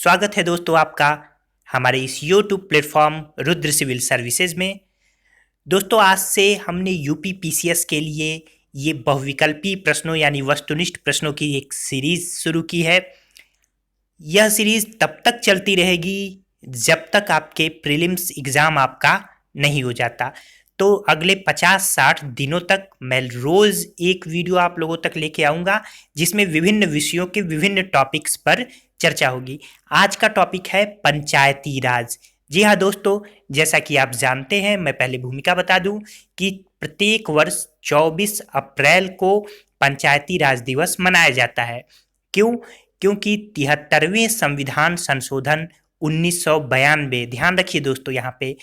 स्वागत है दोस्तों आपका हमारे इस YouTube platform Rudra civil services में। दोस्तों आज से हमने यूपी पीसीएस के लिए ये बहुविकल्पी प्रश्नों यानी वस्तुनिष्ठ प्रश्नों की एक सीरीज शुरू की है। यह सीरीज तब तक चलती रहेगी जब तक आपके प्रीलिम्स एग्ज़ाम आपका नहीं हो जाता। तो अगले 50-60 दिनों तक मैं रोज़ एक वीडियो आप लोगों तक लेके आऊँगा जिसमें विभिन्न विषयों के विभिन्न टॉपिक्स पर चर्चा होगी। आज का टॉपिक है पंचायती राज। जी हाँ दोस्तों, जैसा कि आप जानते हैं, मैं पहले भूमिका बता दूं कि प्रत्येक वर्ष 24 अप्रैल को पंचायती राज दिवस मनाया जाता है। क्यों? क्योंकि 73वें संविधान संशोधन 1992, ध्यान रखिए दोस्तों यहाँ पे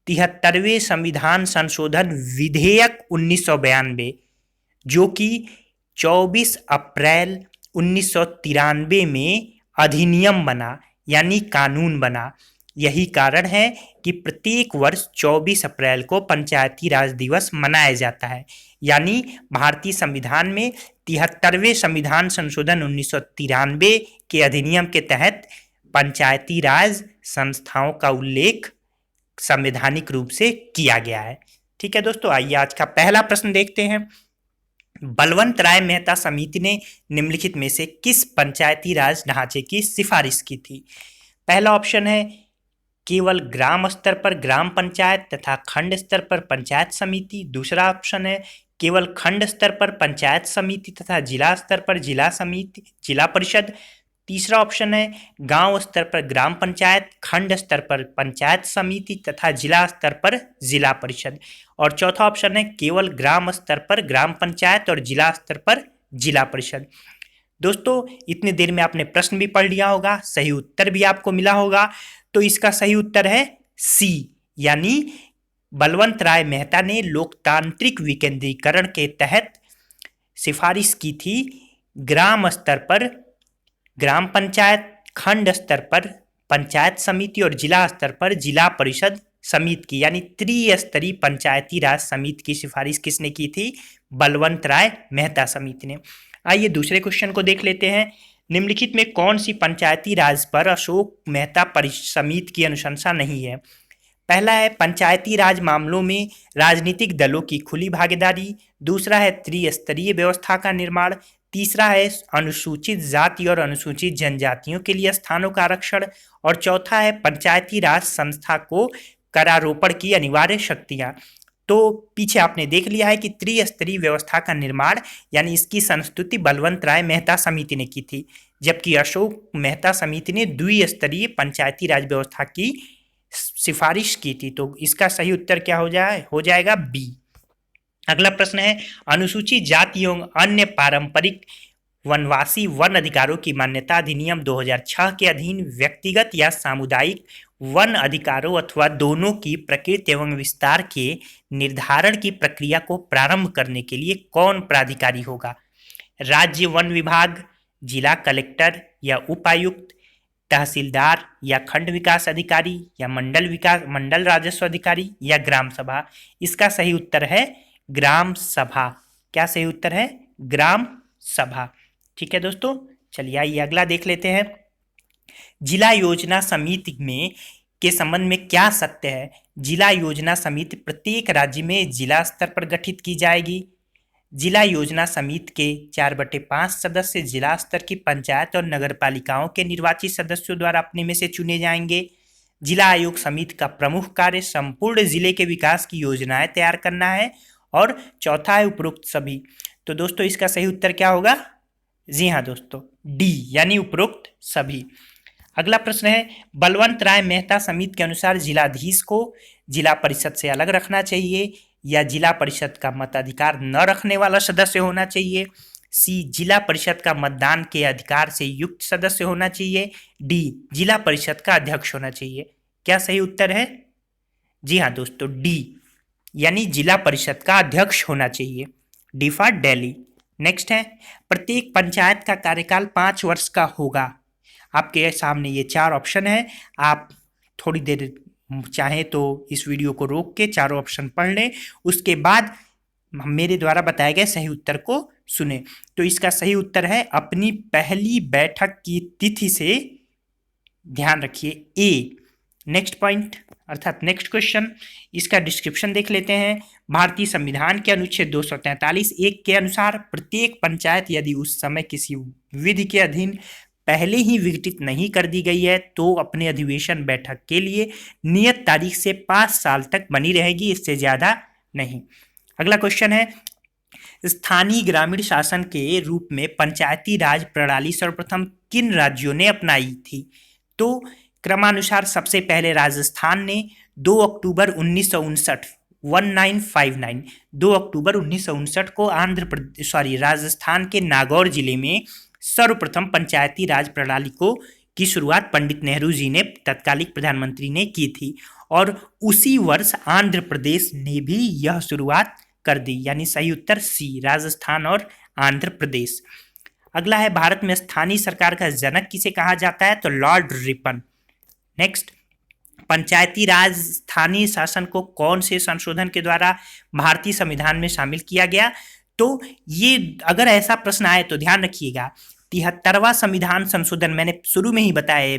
73वें संविधान संशोधन विधेयक 1992 जो कि 24 अप्रैल 1993 में अधिनियम बना यानी कानून बना। यही कारण है कि प्रत्येक वर्ष 24 अप्रैल को पंचायती राज दिवस मनाया जाता है। यानी भारतीय संविधान में 73वें संविधान संशोधन 1993 के अधिनियम के तहत पंचायती राज संस्थाओं का उल्लेख संवैधानिक रूप से किया गया है। ठीक है दोस्तों, आइए आज का पहला प्रश्न देखते हैं। बलवंत राय मेहता समिति ने निम्नलिखित में से किस पंचायती राज ढांचे की सिफारिश की थी? पहला ऑप्शन है केवल ग्राम स्तर पर ग्राम पंचायत तथा खंड स्तर पर पंचायत समिति। दूसरा ऑप्शन है केवल खंड स्तर पर पंचायत समिति तथा जिला स्तर पर जिला समिति जिला परिषद। तीसरा ऑप्शन है गांव स्तर पर ग्राम पंचायत, खंड स्तर पर पंचायत समिति तथा जिला स्तर पर जिला परिषद। और चौथा ऑप्शन है केवल ग्राम स्तर पर ग्राम पंचायत और जिला स्तर पर जिला परिषद। दोस्तों इतनी देर में आपने प्रश्न भी पढ़ लिया होगा, सही उत्तर भी आपको मिला होगा। तो इसका सही उत्तर है सी, यानी बलवंत राय मेहता ने लोकतांत्रिक विकेंद्रीकरण के तहत सिफारिश की थी ग्राम स्तर पर ग्राम पंचायत, खंड स्तर पर पंचायत समिति और जिला स्तर पर जिला परिषद समिति की, यानी त्रिस्तरीय पंचायती राज समिति की सिफारिश किसने की थी? बलवंत राय मेहता समिति ने। आइए दूसरे क्वेश्चन को देख लेते हैं। निम्नलिखित में कौन सी पंचायती राज पर अशोक मेहता समिति की अनुशंसा नहीं है? पहला है पंचायती राज मामलों में राजनीतिक दलों की खुली भागीदारी। दूसरा है त्रिस्तरीय व्यवस्था का निर्माण। तीसरा है अनुसूचित जाति और अनुसूचित जनजातियों के लिए स्थानों का आरक्षण। और चौथा है पंचायती राज संस्था को करारोपण की अनिवार्य शक्तियां। तो पीछे आपने देख लिया है कि त्रिस्तरीय व्यवस्था का निर्माण यानी इसकी संस्तुति बलवंत राय मेहता समिति ने की थी, जबकि अशोक मेहता समिति ने द्विस्तरीय पंचायती राज व्यवस्था की सिफारिश की थी। तो इसका सही उत्तर क्या हो जाएगा? बी। अगला प्रश्न है अनुसूचित जाति एवं अन्य पारंपरिक वनवासी वन अधिकारों की मान्यता अधिनियम 2006 के अधीन व्यक्तिगत या सामुदायिक वन अधिकारों अथवा दोनों की प्रकृति एवं विस्तार के निर्धारण की प्रक्रिया को प्रारंभ करने के लिए कौन प्राधिकारी होगा? राज्य वन विभाग, जिला कलेक्टर या उपायुक्त, तहसीलदार या खंड विकास अधिकारी या मंडल राजस्व अधिकारी या ग्राम सभा? इसका सही उत्तर है ग्राम सभा। क्या सही उत्तर है? ग्राम सभा। ठीक है दोस्तों, चलिए आइए अगला देख लेते हैं। जिला योजना समिति में के संबंध में क्या सत्य है? जिला योजना समिति प्रत्येक राज्य में जिला स्तर पर गठित की जाएगी। जिला योजना समिति के 4/5 सदस्य जिला स्तर की पंचायत और नगर पालिकाओं के निर्वाचित सदस्यों द्वारा अपने में से चुने जाएंगे। जिला आयोग समिति का प्रमुख कार्य संपूर्ण जिले के विकास की योजनाएं तैयार करना है। और चौथा है उपरोक्त सभी। तो दोस्तों इसका सही उत्तर क्या होगा? जी हाँ दोस्तों, डी, यानी उपरोक्त सभी। अगला प्रश्न है बलवंत राय मेहता समिति के अनुसार जिलाधीश को जिला परिषद से अलग रखना चाहिए या जिला परिषद का मताधिकार न रखने वाला सदस्य होना चाहिए? सी, जिला परिषद का मतदान के अधिकार से युक्त सदस्य होना चाहिए। डी, जिला परिषद का अध्यक्ष होना चाहिए। क्या सही उत्तर है? जी हाँ दोस्तों, डी, यानी जिला परिषद का अध्यक्ष होना चाहिए। D for Delhi. नेक्स्ट है प्रत्येक पंचायत का कार्यकाल 5 वर्ष का होगा। आपके सामने ये 4 ऑप्शन है। आप थोड़ी देर चाहें तो इस वीडियो को रोक के चारों ऑप्शन पढ़ लें, उसके बाद मेरे द्वारा बताए गए सही उत्तर को सुने। तो इसका सही उत्तर है अपनी पहली बैठक की तिथि से ध्यान रखिए ए। नेक्स्ट पॉइंट अर्थात नेक्स्ट क्वेश्चन, इसका डिस्क्रिप्शन देख लेते हैं। भारतीय संविधान के अनुच्छेद 243 एक के अनुसार प्रत्येक पंचायत यदि उस समय किसी विधि के अधीन पहले ही विघटित नहीं कर दी गई है तो अपने अधिवेशन बैठक के लिए नियत तारीख से 5 साल तक बनी रहेगी, इससे ज्यादा नहीं। अगला क्वेश्चन है, स्थानीय ग्रामीण शासन के रूप में पंचायती राज प्रणाली सर्वप्रथम किन राज्यों ने अपनाई थी? तो क्रमानुसार सबसे पहले राजस्थान ने 2 अक्टूबर 1959 1959 2 अक्टूबर 1959 को राजस्थान के नागौर जिले में सर्वप्रथम पंचायती राज प्रणाली की शुरुआत पंडित नेहरू जी ने, तत्कालिक प्रधानमंत्री ने की थी, और उसी वर्ष आंध्र प्रदेश ने भी यह शुरुआत कर दी, यानी सही उत्तर सी, राजस्थान और आंध्र प्रदेश। अगला है, भारत में स्थानीय सरकार का जनक किसे कहा जाता है? तो लॉर्ड रिपन। नेक्स्ट, पंचायती राज स्थानीय शासन को कौन से संशोधन के द्वारा भारतीय संविधान में शामिल किया गया? तो ये अगर ऐसा प्रश्न आए तो ध्यान रखिएगा, 73वां संविधान संशोधन मैंने शुरू में ही बताया,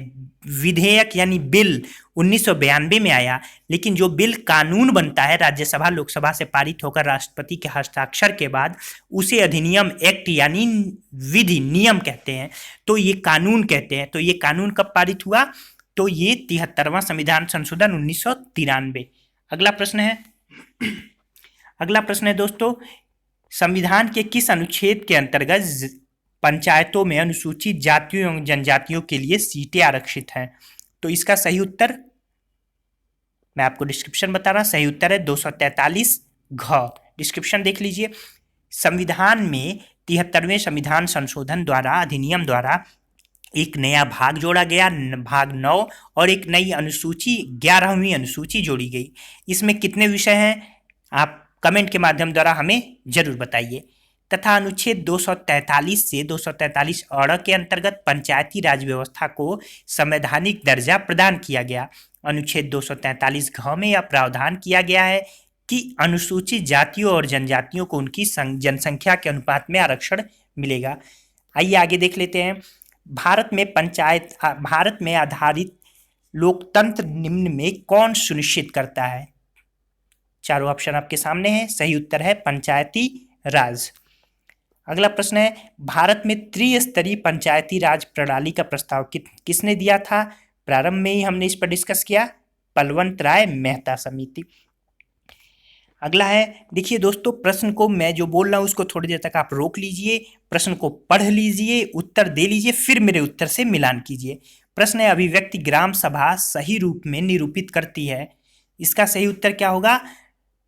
विधेयक यानी बिल 1992 में आया, लेकिन जो बिल कानून बनता है राज्यसभा लोकसभा से पारित होकर राष्ट्रपति के हस्ताक्षर के बाद उसे अधिनियम एक्ट यानी विधि नियम कहते हैं, तो ये कानून कहते हैं। तो ये कानून कब पारित हुआ? तो ये 73वां संविधान संशोधन 1993। अगला प्रश्न है दोस्तों, संविधान के किस अनुच्छेद के अंतर्गत पंचायतों में अनुसूचित जातियों एवं जनजातियों के लिए सीटें आरक्षित हैं? तो इसका सही उत्तर मैं आपको डिस्क्रिप्शन बता रहा, सही उत्तर है 243 घ। डिस्क्रिप्शन देख लीजिए। संविधान में 73वें संविधान संशोधन द्वारा अधिनियम द्वारा एक नया भाग जोड़ा गया, भाग 9, और एक नई अनुसूची 11वीं अनुसूची जोड़ी गई। इसमें कितने विषय हैं आप कमेंट के माध्यम द्वारा हमें जरूर बताइए। तथा अनुच्छेद 243 से 243 अ के अंतर्गत पंचायती राज व्यवस्था को संवैधानिक दर्जा प्रदान किया गया। अनुच्छेद 243 घ में यह प्रावधान किया गया है कि अनुसूचित जातियों और जनजातियों को उनकी जनसंख्या के अनुपात में आरक्षण मिलेगा। आइए आगे देख लेते हैं। भारत में आधारित लोकतंत्र निम्न में कौन सुनिश्चित करता है? चारों ऑप्शन आपके सामने हैं, सही उत्तर है पंचायती राज। अगला प्रश्न है, भारत में त्रिस्तरीय पंचायती राज प्रणाली का प्रस्ताव किसने दिया था? प्रारंभ में ही हमने इस पर डिस्कस किया, बलवंत राय मेहता समिति। अगला है, देखिए दोस्तों, प्रश्न को मैं जो बोल रहा हूँ उसको थोड़ी देर तक आप रोक लीजिए, प्रश्न को पढ़ लीजिए, उत्तर दे लीजिए, फिर मेरे उत्तर से मिलान कीजिए। प्रश्न है, अभिव्यक्ति ग्राम सभा सही रूप में निरूपित करती है? इसका सही उत्तर क्या होगा?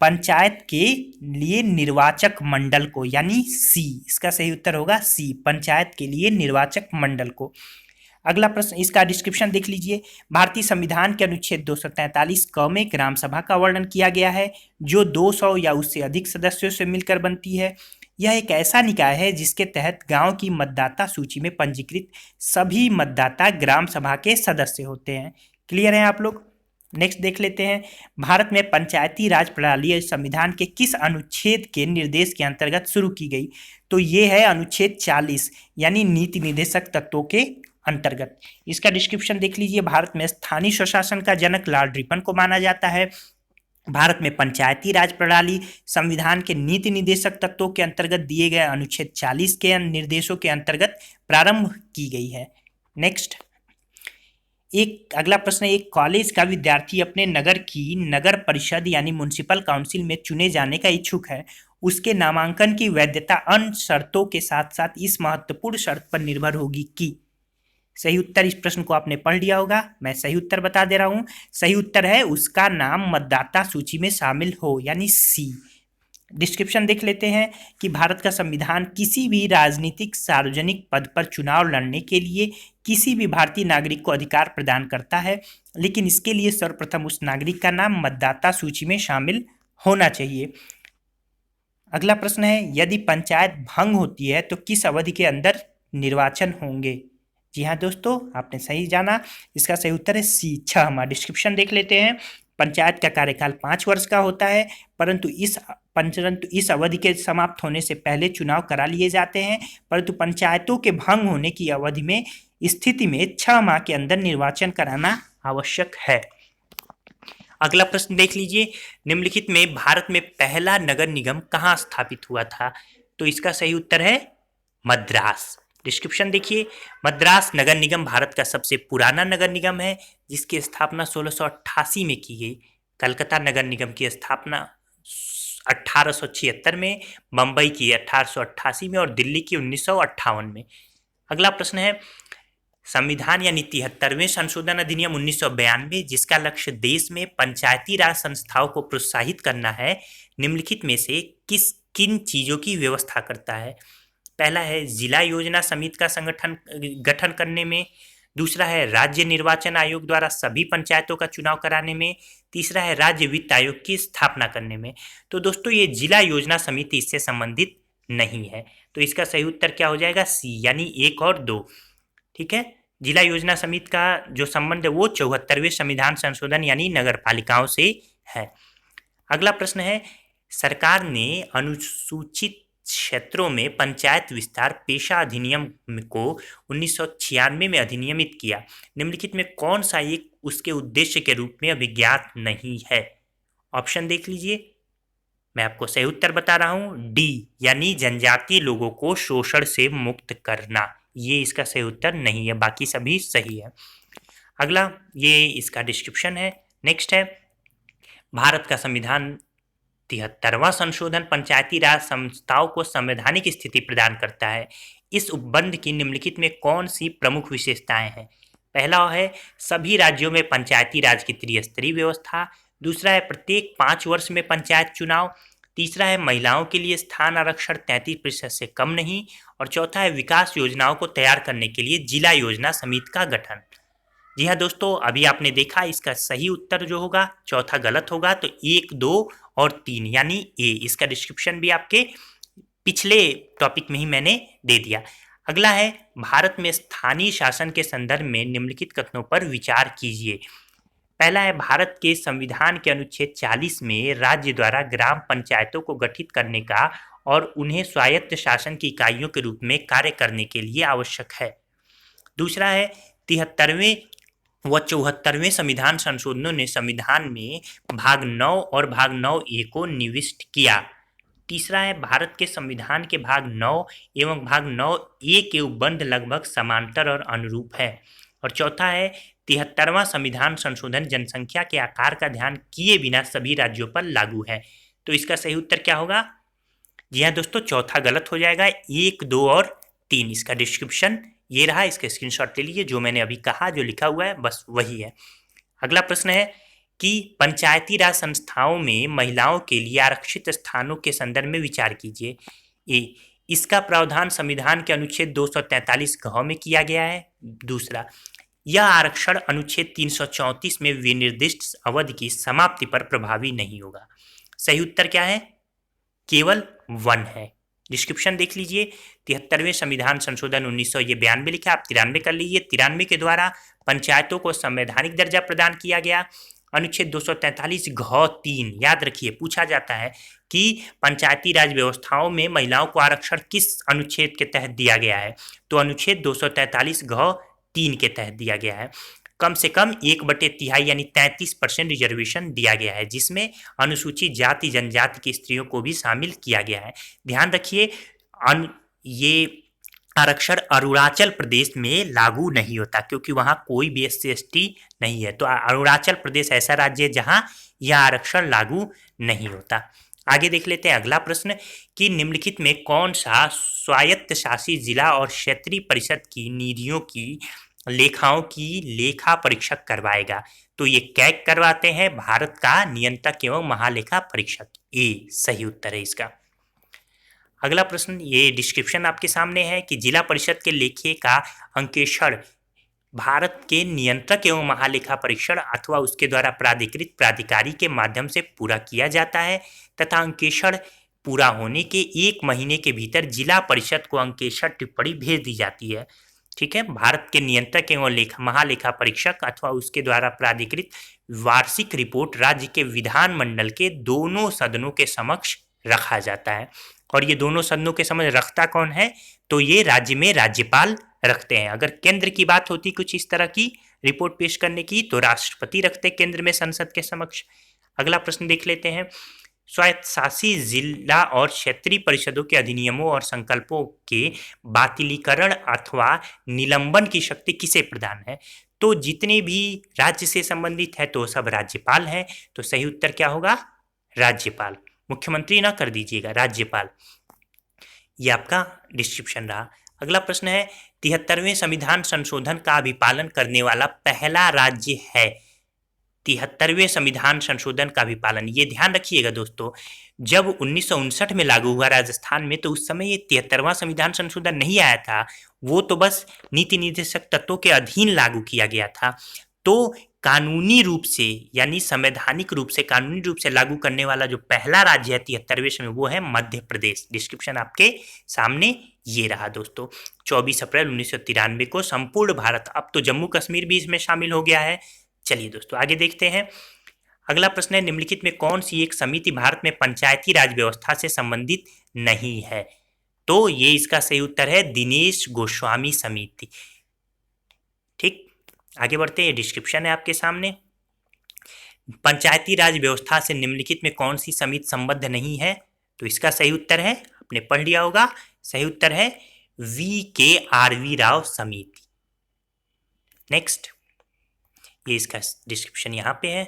पंचायत के लिए निर्वाचक मंडल को, यानी सी। इसका सही उत्तर होगा सी, पंचायत के लिए निर्वाचक मंडल को। अगला प्रश्न, इसका डिस्क्रिप्शन देख लीजिए। भारतीय संविधान के अनुच्छेद 243 क में ग्राम सभा का वर्णन किया गया है, जो 200 या उससे अधिक सदस्यों से मिलकर बनती है। यह एक ऐसा निकाय है जिसके तहत गांव की मतदाता सूची में पंजीकृत सभी मतदाता ग्राम सभा के सदस्य होते हैं। क्लियर है आप लोग? नेक्स्ट देख लेते हैं, भारत में पंचायती राज प्रणाली संविधान के किस अनुच्छेद के निर्देश के अंतर्गत शुरू की गई? तो ये है अनुच्छेद 40, यानी नीति निर्देशक तत्वों के अंतर्गत। इसका डिस्क्रिप्शन देख लीजिए। भारत में स्थानीय स्वशासन का जनक लॉर्ड रिपन को माना जाता है। भारत में पंचायती राज प्रणाली संविधान के नीति निर्देशक तत्वों के अंतर्गत दिए गए अनुच्छेद 40 के निर्देशों के अंतर्गत प्रारंभ की गई है। नेक्स्ट, एक अगला प्रश्न, एक कॉलेज का विद्यार्थी अपने नगर की नगर परिषद यानी म्युनिसिपल काउंसिल में चुने जाने का इच्छुक है। उसके नामांकन की वैधता अन्य शर्तों के साथ साथ इस महत्वपूर्ण शर्त पर निर्भर होगी कि? सही उत्तर, इस प्रश्न को आपने पढ़ लिया होगा, मैं सही उत्तर बता दे रहा हूं। सही उत्तर है उसका नाम मतदाता सूची में शामिल हो, यानी सी। डिस्क्रिप्शन देख लेते हैं कि भारत का संविधान किसी भी राजनीतिक सार्वजनिक पद पर चुनाव लड़ने के लिए किसी भी भारतीय नागरिक को अधिकार प्रदान करता है, लेकिन इसके लिए सर्वप्रथम उस नागरिक का नाम मतदाता सूची में शामिल होना चाहिए। अगला प्रश्न है, यदि पंचायत भंग होती है तो किस अवधि के अंदर निर्वाचन होंगे? जी हाँ दोस्तों, आपने सही जाना, इसका सही उत्तर है सी 6। डिस्क्रिप्शन देख लेते हैं। पंचायत का कार्यकाल 5 वर्ष का होता है, परंतु इस अवधि के समाप्त होने से पहले चुनाव करा लिए जाते हैं, परंतु पंचायतों के भंग होने की अवधि में स्थिति में 6 माह के अंदर निर्वाचन कराना आवश्यक है। अगला प्रश्न देख लीजिए, निम्नलिखित में भारत में पहला नगर निगम कहाँ स्थापित हुआ था? तो इसका सही उत्तर है मद्रास। डिस्क्रिप्शन देखिए, मद्रास नगर निगम भारत का सबसे पुराना नगर निगम है, जिसकी स्थापना 1688 में की गई। कलकत्ता नगर निगम की स्थापना 1876 में, बम्बई की 1888 में और दिल्ली की 1958 में। अगला प्रश्न है, संविधान यानी 73वें संशोधन अधिनियम 1992, जिसका लक्ष्य देश में पंचायती राज संस्थाओं को प्रोत्साहित करना है, निम्नलिखित में से किन चीजों की व्यवस्था करता है? पहला है जिला योजना समिति का गठन करने में, दूसरा है राज्य निर्वाचन आयोग द्वारा सभी पंचायतों का चुनाव कराने में, तीसरा है राज्य वित्त आयोग की स्थापना करने में। तो दोस्तों ये जिला योजना समिति इससे संबंधित नहीं है, तो इसका सही उत्तर क्या हो जाएगा? सी, यानी 1 और 2। ठीक है, जिला योजना समिति का जो संबंध है वो 74वें संविधान संशोधन यानी नगर पालिकाओं से है। अगला प्रश्न है, सरकार ने अनुसूचित क्षेत्रों में पंचायत विस्तार पेशा अधिनियम को 1996 में अधिनियमित किया, निम्नलिखित में कौन सा एक उसके उद्देश्य के रूप में अभिज्ञात नहीं है? ऑप्शन देख लीजिए, मैं आपको सही उत्तर बता रहा हूं, डी, यानी जनजातीय लोगों को शोषण से मुक्त करना। ये इसका सही उत्तर नहीं है, बाकी सभी सही है। अगला ये इसका डिस्क्रिप्शन है। नेक्स्ट है, भारत का संविधान 73वां संशोधन पंचायती राज संस्थाओं को संवैधानिक स्थिति प्रदान करता है। इस उपबंध की निम्नलिखित में कौन सी प्रमुख विशेषताएं हैं? पहला है सभी राज्यों में पंचायती राज की त्रिस्तरीय व्यवस्था, दूसरा है प्रत्येक 5 वर्ष में पंचायत चुनाव, तीसरा है महिलाओं के लिए स्थान आरक्षण 33% से कम नहीं, और चौथा है विकास योजनाओं को तैयार करने के लिए जिला योजना समिति का गठन। जी हाँ दोस्तों, अभी आपने देखा इसका सही उत्तर जो होगा चौथा गलत होगा, तो 1, 2 और 3 यानी ए। इसका डिस्क्रिप्शन भी आपके पिछले टॉपिक में ही मैंने दे दिया। अगला है, भारत में स्थानीय शासन के संदर्भ में निम्नलिखित कथनों पर विचार कीजिए। पहला है, भारत के संविधान के अनुच्छेद 40 में राज्य द्वारा ग्राम पंचायतों को गठित करने का और उन्हें स्वायत्त शासन की इकाइयों के रूप में कार्य करने के लिए आवश्यक है। दूसरा है, 73वें व 74वें संविधान संशोधनों ने संविधान में भाग 9 और भाग 9A को निविष्ट किया। तीसरा है, भारत के संविधान के भाग 9 एवं भाग 9A के उपबंध लगभग समांतर और अनुरूप है। और चौथा है, 73वां संविधान संशोधन जनसंख्या के आकार का ध्यान किए बिना सभी राज्यों पर लागू है। तो इसका सही उत्तर क्या होगा? जी हाँ दोस्तों, चौथा गलत हो जाएगा, 1, 2 और 3। इसका डिस्क्रिप्शन ये रहा, इसका स्क्रीनशॉट ले लीजिए, जो मैंने अभी कहा जो लिखा हुआ है बस वही है। अगला प्रश्न है कि पंचायती राज संस्थाओं में महिलाओं के लिए आरक्षित स्थानों के संदर्भ में विचार कीजिए। ए, इसका प्रावधान संविधान के अनुच्छेद 243 घ में किया गया है। दूसरा, यह आरक्षण अनुच्छेद 334 में विनिर्दिष्ट अवधि की समाप्ति पर प्रभावी नहीं होगा। सही उत्तर क्या है? केवल 1 है। डिस्क्रिप्शन देख लीजिए, 73वें संविधान संशोधन 1992 लिखा, आप 93 कर लीजिए। 93 के द्वारा पंचायतों को संवैधानिक दर्जा प्रदान किया गया। अनुच्छेद 243 घ 3, याद रखिए, पूछा जाता है कि पंचायती राज व्यवस्थाओं में महिलाओं को आरक्षण किस अनुच्छेद के तहत दिया गया है? तो अनुच्छेद 243 घ 3 के तहत दिया गया है। कम से कम 1/3 यानी 33% रिजर्वेशन दिया गया है, जिसमें अनुसूचित जाति जनजाति की स्त्रियों को भी शामिल किया गया है। ध्यान रखिए, ये आरक्षण अरुणाचल प्रदेश में लागू नहीं होता, क्योंकि वहाँ कोई भी SC/ST नहीं है। तो अरुणाचल प्रदेश ऐसा राज्य है जहाँ यह आरक्षण लागू नहीं होता। आगे देख लेते हैं अगला प्रश्न कि निम्नलिखित में कौन सा स्वायत्त शासी जिला और क्षेत्रीय परिषद की निधियों की लेखाओं की लेखा परीक्षक करवाएगा? तो ये कैग करवाते हैं, भारत का नियंत्रक एवं महालेखा परीक्षक। ए सही उत्तर है इसका। अगला प्रश्न, ये डिस्क्रिप्शन आपके सामने है कि जिला परिषद के लेखे का अंकेक्षण भारत के नियंत्रक एवं महालेखा परीक्षण अथवा उसके द्वारा प्राधिकृत प्राधिकारी के माध्यम से पूरा किया जाता है तथा अंकेक्षण पूरा होने के 1 महीने के भीतर जिला परिषद को अंकेक्षण टिप्पणी भेज दी जाती है। ठीक है, भारत के नियंत्रक एवं महालेखा परीक्षक अथवा उसके द्वारा प्राधिकृत वार्षिक रिपोर्ट राज्य के विधानमंडल के दोनों सदनों के समक्ष रखा जाता है। और ये दोनों सदनों के समक्ष रखता कौन है? तो ये राज्य में राज्यपाल रखते हैं। अगर केंद्र की बात होती कुछ इस तरह की रिपोर्ट पेश करने की, तो राष्ट्रपति रखते केंद्र में संसद के समक्ष। अगला प्रश्न देख लेते हैं। स्वायत्तशासी जिला और क्षेत्रीय परिषदों के अधिनियमों और संकल्पों के बातिलीकरण अथवा निलंबन की शक्ति किसे प्रदान है? तो जितने भी राज्य से संबंधित है तो सब राज्यपाल हैं। तो सही उत्तर क्या होगा? राज्यपाल। मुख्यमंत्री ना कर दीजिएगा, राज्यपाल। ये आपका डिस्क्रिप्शन रहा। अगला प्रश्न है, 73वें संविधान संशोधन का अभिपालन करने वाला पहला राज्य है। 73वें संविधान संशोधन का भी पालन, ये ध्यान रखिएगा दोस्तों, जब 1959 में लागू हुआ राजस्थान में, तो उस समय ये 73वां संविधान संशोधन नहीं आया था। वो तो बस नीति निर्देशक तत्वों के अधीन लागू किया गया था। तो कानूनी रूप से यानी संवैधानिक रूप से कानूनी रूप से लागू करने वाला जो पहला राज्य है 73वें में, वो है मध्य प्रदेश। डिस्क्रिप्शन आपके सामने ये रहा दोस्तों। 24 अप्रैल 1993 को संपूर्ण भारत, अब तो जम्मू कश्मीर भी इसमें शामिल हो गया है। चलिए दोस्तों आगे देखते हैं। अगला प्रश्न है, निम्नलिखित में कौन सी एक समिति भारत में पंचायती राज व्यवस्था से संबंधित नहीं है? तो ये इसका सही उत्तर है दिनेश गोस्वामी समिति। ठीक, आगे बढ़ते हैं। डिस्क्रिप्शन है आपके सामने। पंचायती राज व्यवस्था से निम्नलिखित में कौन सी समिति संबद्ध नहीं है? तो इसका सही उत्तर है, आपने पढ़ लिया होगा, सही उत्तर है VKRV राव समिति। नेक्स्ट, ये इसका डिस्क्रिप्शन यहाँ पे है।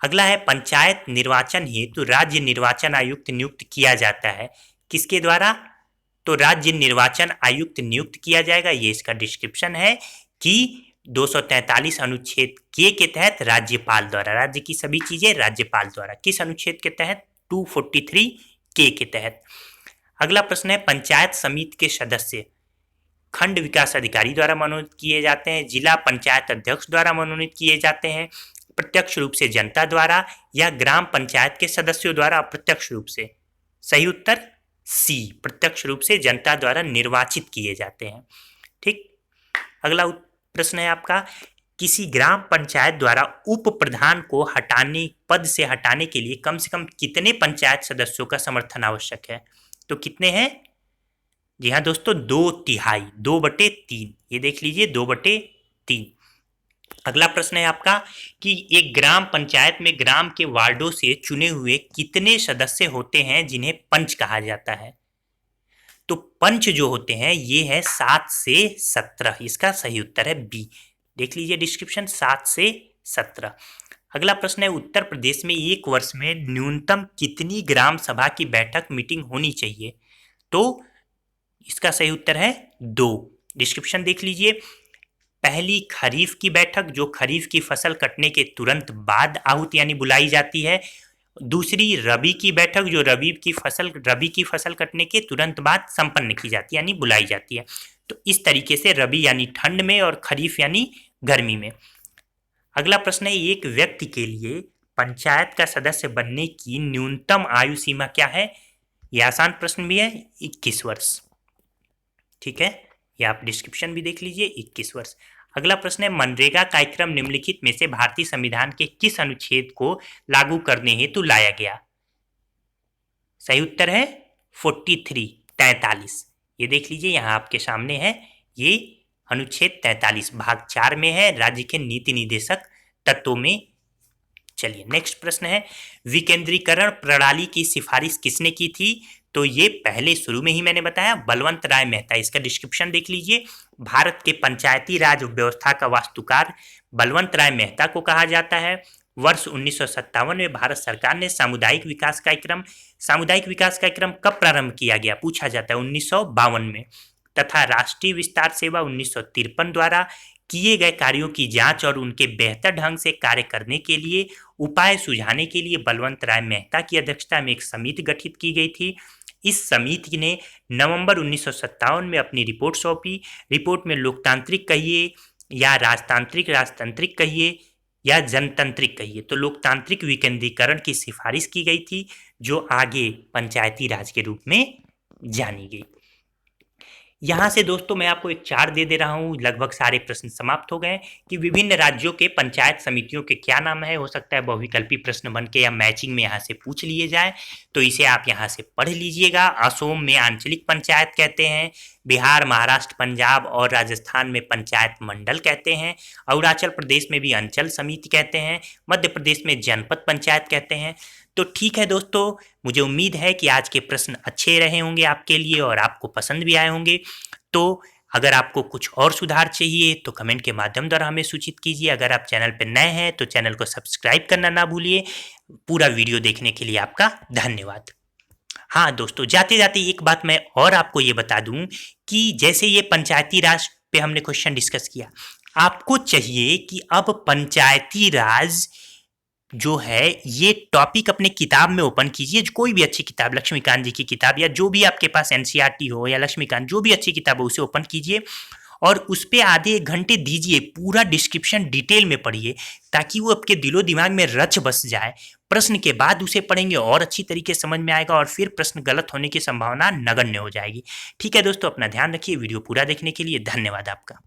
अगला है, पंचायत निर्वाचन हेतु राज्य निर्वाचन आयुक्त नियुक्त किया जाता है, किसके द्वारा? तो राज्य निर्वाचन आयुक्त नियुक्त किया जाएगा। ये इसका डिस्क्रिप्शन है कि 243 अनुच्छेद के तहत राज्यपाल द्वारा। राज्य की सभी चीजें राज्यपाल द्वारा। किस अनुच्छेद के तहत? 243 के तहत। अगला प्रश्न है, पंचायत समिति के सदस्य खंड विकास अधिकारी द्वारा मनोनीत किए जाते हैं, जिला पंचायत अध्यक्ष द्वारा मनोनीत किए जाते हैं, प्रत्यक्ष रूप से जनता द्वारा, या ग्राम पंचायत के सदस्यों द्वारा अप्रत्यक्ष रूप से? सही उत्तर सी, प्रत्यक्ष रूप से जनता द्वारा निर्वाचित किए जाते हैं। ठीक, अगला प्रश्न है आपका, किसी ग्राम पंचायत द्वारा उप प्रधान को हटाने, पद से हटाने के लिए कम से कम कितने पंचायत सदस्यों का समर्थन आवश्यक है? तो कितने हैं? जी हाँ दोस्तों, 2/3, 2/3। ये देख लीजिए, 2/3। अगला प्रश्न है आपका कि एक ग्राम पंचायत में ग्राम के वार्डों से चुने हुए कितने सदस्य होते हैं जिन्हें पंच कहा जाता है? तो पंच जो होते हैं ये है 7 से 17। इसका सही उत्तर है बी। देख लीजिए डिस्क्रिप्शन, 7 से 17। अगला प्रश्न है, उत्तर प्रदेश में एक वर्ष में न्यूनतम कितनी ग्राम सभा की बैठक मीटिंग होनी चाहिए? तो इसका सही उत्तर है 2। डिस्क्रिप्शन देख लीजिए। पहली खरीफ की बैठक, जो खरीफ की फसल कटने के तुरंत बाद आहूत यानी बुलाई जाती है। दूसरी रबी की बैठक, जो रबी की फसल कटने के तुरंत बाद संपन्न की जाती है यानी बुलाई जाती है। तो इस तरीके से रबी यानी ठंड में और खरीफ यानी गर्मी में। अगला प्रश्न है, एक व्यक्ति के लिए पंचायत का सदस्य बनने की न्यूनतम आयु सीमा क्या है? यह आसान प्रश्न भी है, 21 वर्ष। ठीक है, ये आप डिस्क्रिप्शन भी देख लीजिए, 21 वर्ष। अगला प्रश्न है, मनरेगा कार्यक्रम निम्नलिखित में से भारतीय संविधान के किस अनुच्छेद को लागू करने हेतु लाया गया? सही उत्तर है 43। ये देख लीजिए, यहाँ आपके सामने है, ये अनुच्छेद 43 भाग 4 में है, राज्य के नीति निर्देशक तत्वों में। चलिए नेक्स्ट प्रश्न है, विकेंद्रीकरण प्रणाली की सिफारिश किसने की थी? तो ये पहले शुरू में ही मैंने बताया, बलवंत राय मेहता। इसका डिस्क्रिप्शन देख लीजिए। भारत के पंचायती राज व्यवस्था का वास्तुकार बलवंत राय मेहता को कहा जाता है। वर्ष 1957 में भारत सरकार ने सामुदायिक विकास कार्यक्रम कब प्रारंभ किया गया? पूछा जाता है 1952 में। तथा राष्ट्रीय विस्तार सेवा 1953 द्वारा किए गए कार्यों की जांच और उनके बेहतर ढंग से कार्य करने के लिए उपाय सुझाने के लिए बलवंत राय मेहता की अध्यक्षता में एक समिति गठित की गई थी। इस समिति ने नवंबर 1957 में अपनी रिपोर्ट सौंपी। रिपोर्ट में लोकतांत्रिक कहिए या राजतांत्रिक कहिए या जनतांत्रिक कहिए, तो लोकतांत्रिक विकेंद्रीकरण की सिफारिश की गई थी, जो आगे पंचायती राज के रूप में जानी गई। यहाँ से दोस्तों मैं आपको एक चार्ट दे रहा हूँ, लगभग सारे प्रश्न समाप्त हो गए कि विभिन्न राज्यों के पंचायत समितियों के क्या नाम है। हो सकता है बहुविकल्पी प्रश्न बन के या मैचिंग में यहाँ से पूछ लिए जाए, तो इसे आप यहाँ से पढ़ लीजिएगा। असोम में आंचलिक पंचायत कहते हैं, बिहार, महाराष्ट्र, पंजाब और राजस्थान में पंचायत मंडल कहते हैं, अरुणाचल प्रदेश में भी अंचल समिति कहते हैं, मध्य प्रदेश में जनपद पंचायत कहते हैं। तो ठीक है दोस्तों, मुझे उम्मीद है कि आज के प्रश्न अच्छे रहे होंगे आपके लिए और आपको पसंद भी आए होंगे। तो अगर आपको कुछ और सुधार चाहिए तो कमेंट के माध्यम द्वारा हमें सूचित कीजिए। अगर आप चैनल पर नए हैं तो चैनल को सब्सक्राइब करना ना भूलिए। पूरा वीडियो देखने के लिए आपका धन्यवाद। हाँ दोस्तों, जाते जाते एक बात मैं और आपको ये बता दूं कि जैसे ये पंचायती राज पे हमने क्वेश्चन डिस्कस किया, आपको चाहिए कि अब पंचायती राज जो है ये टॉपिक अपने किताब में ओपन कीजिए। कोई भी अच्छी किताब, लक्ष्मीकांत जी की किताब या जो भी आपके पास एनसीईआरटी हो या लक्ष्मीकांत, जो भी अच्छी किताब हो उसे ओपन कीजिए और उस पर आधे एक घंटे दीजिए। पूरा डिस्क्रिप्शन डिटेल में पढ़िए ताकि वो आपके दिलो दिमाग में रच बस जाए। प्रश्न के बाद उसे पढ़ेंगे और अच्छी तरीके से समझ में आएगा और फिर प्रश्न गलत होने की संभावना नगण्य हो जाएगी। ठीक है दोस्तों, अपना ध्यान रखिए। वीडियो पूरा देखने के लिए धन्यवाद आपका।